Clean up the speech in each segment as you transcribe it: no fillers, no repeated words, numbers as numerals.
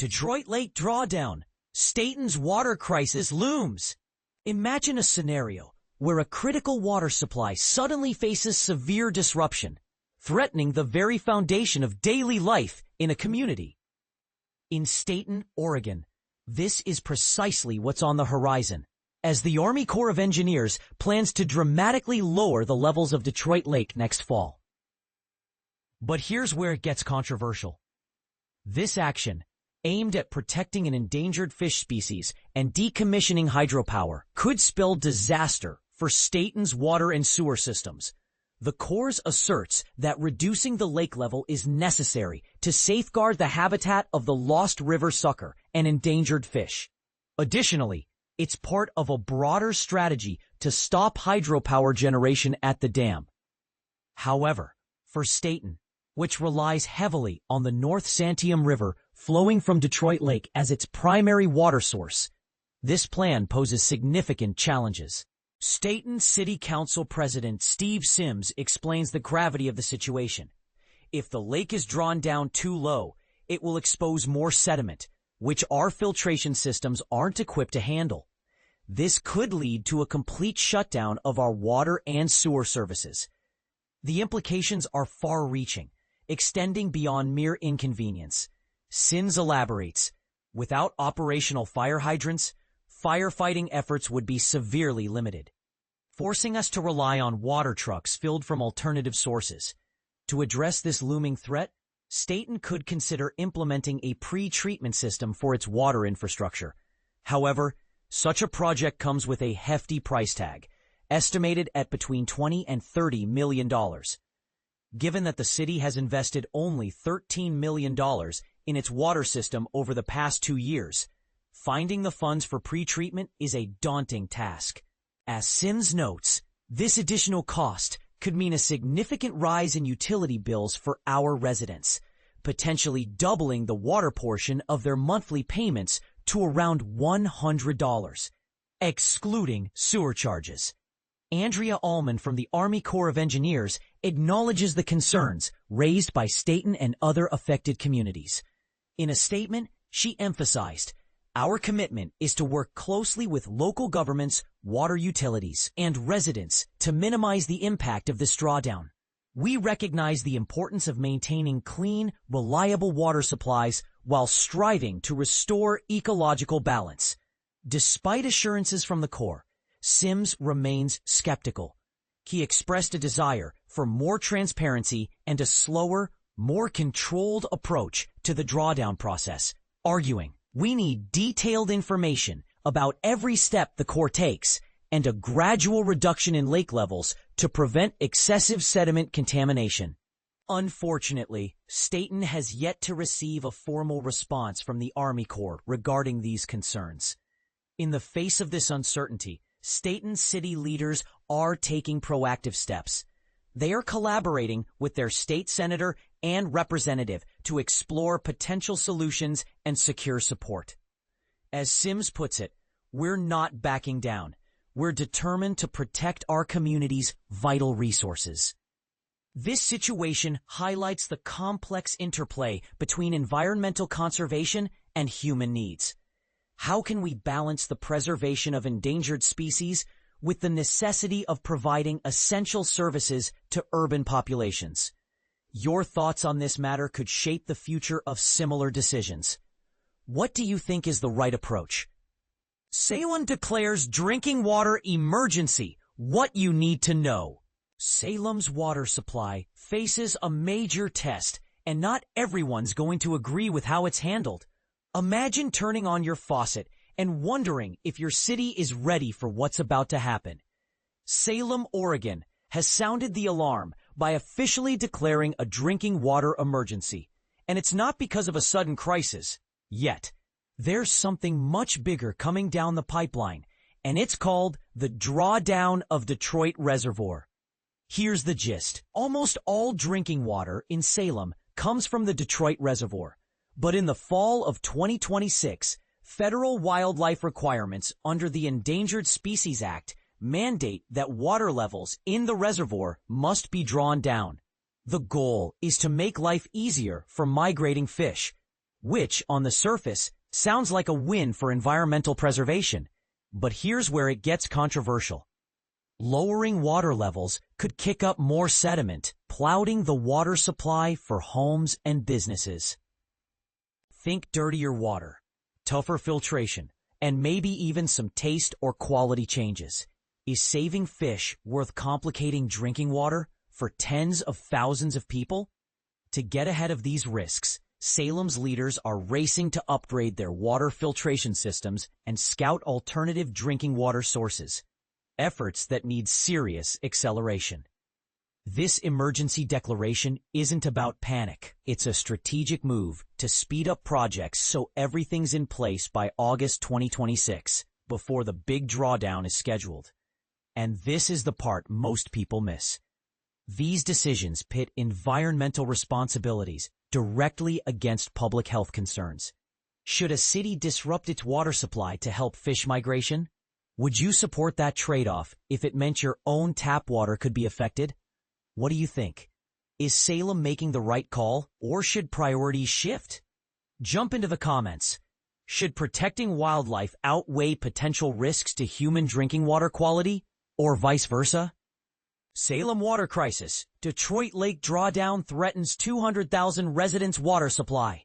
Detroit Lake Drawdown. Stayton's water crisis looms. Imagine a scenario where a critical water supply suddenly faces severe disruption, threatening the very foundation of daily life in a community. In Stayton, Oregon, this is precisely what's on the horizon, as the Army Corps of Engineers plans to dramatically lower the levels of Detroit Lake next fall. But here's where it gets controversial. This action, aimed at protecting an endangered fish species and decommissioning hydropower, could spell disaster for Stayton's water and sewer systems. The Corps asserts that reducing the lake level is necessary to safeguard the habitat of the lost river sucker and endangered fish. Additionally, it's part of a broader strategy to stop hydropower generation at the dam. However, for Stayton, which relies heavily on the North Santiam River flowing from Detroit Lake as its primary water source, this plan poses significant challenges. Stayton City Council President Steve Sims explains the gravity of the situation. If the lake is drawn down too low, it will expose more sediment, which our filtration systems aren't equipped to handle. This could lead to a complete shutdown of our water and sewer services. The implications are far-reaching, extending beyond mere inconvenience. Sims elaborates, without operational fire hydrants, firefighting efforts would be severely limited, forcing us to rely on water trucks filled from alternative sources. To address this looming threat, Stayton could consider implementing a pre-treatment system for its water infrastructure. However, such a project comes with a hefty price tag, estimated at between $20 and $30 million. Given that the city has invested only $13 million in its water system over the past 2 years, finding the funds for pre-treatment is a daunting task. As Sims notes, this additional cost could mean a significant rise in utility bills for our residents, potentially doubling the water portion of their monthly payments to around $100, excluding sewer charges. Andrea Allman from the Army Corps of Engineers acknowledges the concerns raised by Stayton and other affected communities. In a statement, she emphasized, "Our commitment is to work closely with local governments, water utilities, and residents to minimize the impact of this drawdown. We recognize the importance of maintaining clean, reliable water supplies while striving to restore ecological balance." Despite assurances from the Corps, Sims remains skeptical. He expressed a desire for more transparency and a slower, more controlled approach to the drawdown process, arguing, "We need detailed information about every step the Corps takes and a gradual reduction in lake levels to prevent excessive sediment contamination." Unfortunately, Stayton has yet to receive a formal response from the Army Corps regarding these concerns. In the face of this uncertainty, Stayton city leaders are taking proactive steps. They are collaborating with their state senator and representative to explore potential solutions and secure support. As Sims puts it, "We're not backing down. We're determined to protect our community's vital resources." This situation highlights the complex interplay between environmental conservation and human needs. How can we balance the preservation of endangered species with the necessity of providing essential services to urban populations? Your thoughts on this matter could shape the future of similar decisions. What do you think is the right approach? Salem declares drinking water emergency. What you need to know. Salem's water supply faces a major test, and not everyone's going to agree with how it's handled. Imagine turning on your faucet and wondering if your city is ready for what's about to happen. Salem, Oregon, has sounded the alarm by officially declaring a drinking water emergency. And it's not because of a sudden crisis, yet. There's something much bigger coming down the pipeline, and it's called the Drawdown of Detroit Reservoir. Here's the gist. Almost all drinking water in Salem comes from the Detroit Reservoir. But in the fall of 2026, federal wildlife requirements under the Endangered Species Act mandate that water levels in the reservoir must be drawn down. The goal is to make life easier for migrating fish. which, on the surface, sounds like a win for environmental preservation. But here's where it gets controversial. Lowering water levels could kick up more sediment, clouding the water supply for homes and businesses. Think dirtier water, tougher filtration, and maybe even some taste or quality changes. Is saving fish worth complicating drinking water for tens of thousands of people? To get ahead of these risks, Salem's leaders are racing to upgrade their water filtration systems and scout alternative drinking water sources, efforts that need serious acceleration. This emergency declaration isn't about panic. It's a strategic move to speed up projects so everything's in place by August 2026, before the big drawdown is scheduled. And this is the part most people miss. These decisions pit environmental responsibilities directly against public health concerns. Should a city disrupt its water supply to help fish migration? Would you support that trade-off if it meant your own tap water could be affected? What do you think? Is Salem making the right call, or should priorities shift? Jump into the comments. Should protecting wildlife outweigh potential risks to human drinking water quality, or vice versa? Salem water crisis. Detroit Lake drawdown threatens 200,000 residents' water supply.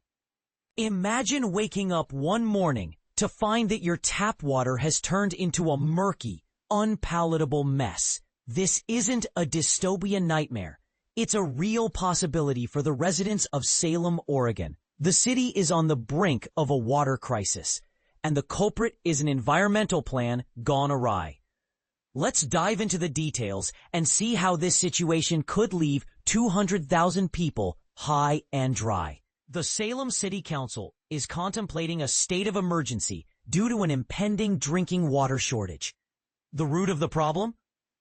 Imagine waking up one morning to find that your tap water has turned into a murky, unpalatable mess. This isn't a dystopian nightmare. It's a real possibility for the residents of Salem, Oregon. The city is on the brink of a water crisis, and the culprit is an environmental plan gone awry. Let's dive into the details and see how this situation could leave 200,000 people high and dry. The Salem City Council is contemplating a state of emergency due to an impending drinking water shortage. The root of the problem?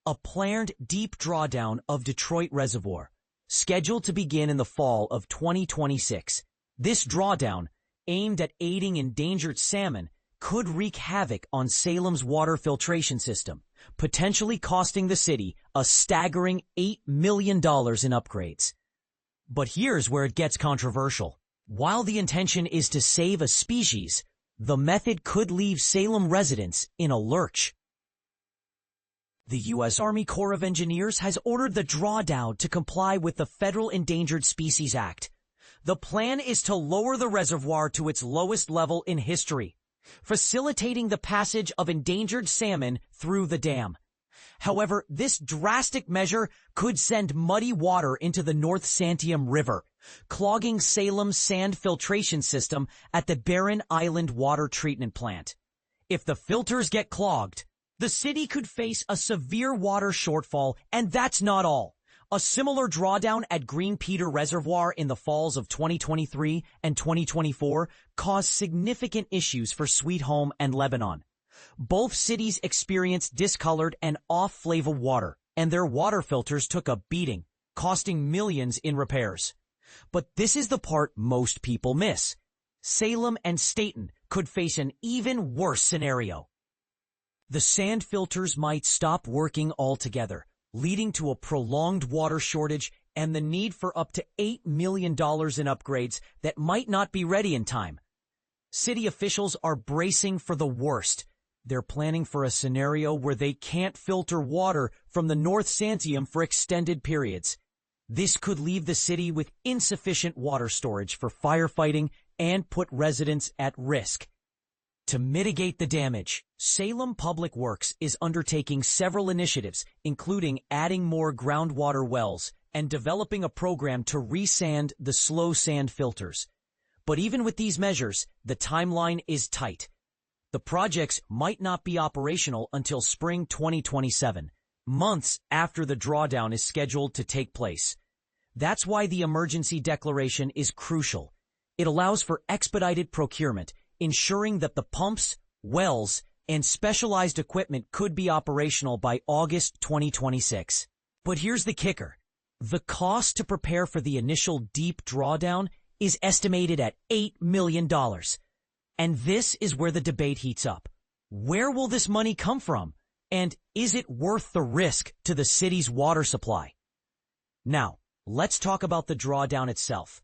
A planned deep drawdown of Detroit Reservoir, scheduled to begin in the fall of 2026. This drawdown, aimed at aiding endangered salmon, could wreak havoc on Salem's water filtration system, potentially costing the city a staggering $8 million in upgrades. But here's where it gets controversial. While the intention is to save a species, the method could leave Salem residents in a lurch. The U.S. Army Corps of Engineers has ordered the drawdown to comply with the Federal Endangered Species Act. The plan is to lower the reservoir to its lowest level in history, facilitating the passage of endangered salmon through the dam. However, this drastic measure could send muddy water into the North Santiam River, clogging Salem's sand filtration system at the Barren Island Water Treatment Plant. If the filters get clogged, the city could face a severe water shortfall, and that's not all. A similar drawdown at Green Peter Reservoir in the falls of 2023 and 2024 caused significant issues for Sweet Home and Lebanon. Both cities experienced discolored and off-flavor water, and their water filters took a beating, costing millions in repairs. But this is the part most people miss. Salem and Stayton could face an even worse scenario. The sand filters might stop working altogether, leading to a prolonged water shortage and the need for up to $8 million in upgrades that might not be ready in time. City officials are bracing for the worst. They're planning for a scenario where they can't filter water from the North Santiam for extended periods. This could leave the city with insufficient water storage for firefighting and put residents at risk. To mitigate the damage, Salem Public Works is undertaking several initiatives, including adding more groundwater wells and developing a program to resand the slow sand filters. But even with these measures, the timeline is tight. The projects might not be operational until spring 2027, months after the drawdown is scheduled to take place. That's why the emergency declaration is crucial. It allows for expedited procurement, ensuring that the pumps, wells, and specialized equipment could be operational by August 2026. But here's the kicker. The cost to prepare for the initial deep drawdown is estimated at $8 million. And this is where the debate heats up. Where will this money come from? And is it worth the risk to the city's water supply? Now, let's talk about the drawdown itself.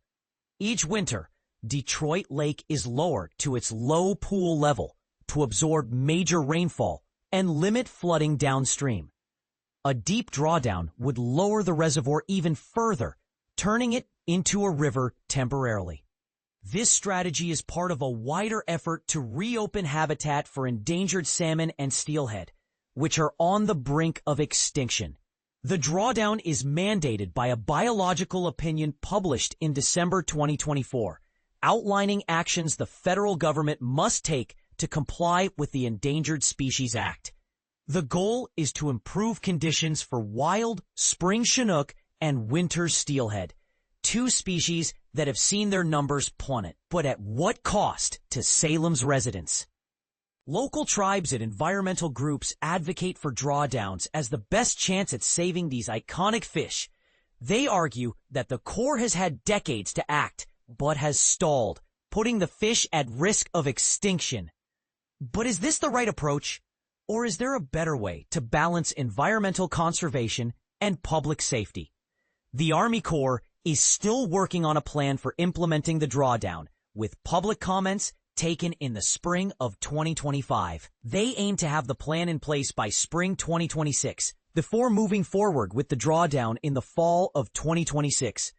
Each winter, Detroit Lake is lowered to its low pool level to absorb major rainfall and limit flooding downstream. A deep drawdown would lower the reservoir even further, turning it into a river temporarily. This strategy is part of a wider effort to reopen habitat for endangered salmon and steelhead, which are on the brink of extinction. The drawdown is mandated by a biological opinion published in December 2024, outlining actions the federal government must take to comply with the Endangered Species Act. The goal is to improve conditions for wild spring Chinook and winter steelhead, two species that have seen their numbers plummet. But at what cost to Salem's residents? Local tribes and environmental groups advocate for drawdowns as the best chance at saving these iconic fish. They argue that the Corps has had decades to act, but has stalled, putting the fish at risk of extinction. But is this the right approach? Or is there a better way to balance environmental conservation and public safety? The Army Corps is still working on a plan for implementing the drawdown, with public comments taken in the spring of 2025. They aim to have the plan in place by spring 2026, before moving forward with the drawdown in the fall of 2026.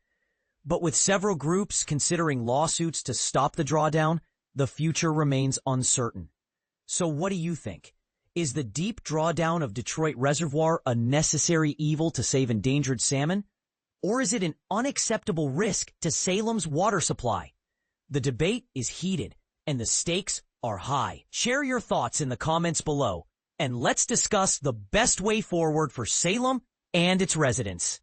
But with several groups considering lawsuits to stop the drawdown, the future remains uncertain. So what do you think? Is the deep drawdown of Detroit Reservoir a necessary evil to save endangered salmon? Or is it an unacceptable risk to Salem's water supply? The debate is heated, and the stakes are high. Share your thoughts in the comments below, and let's discuss the best way forward for Salem and its residents.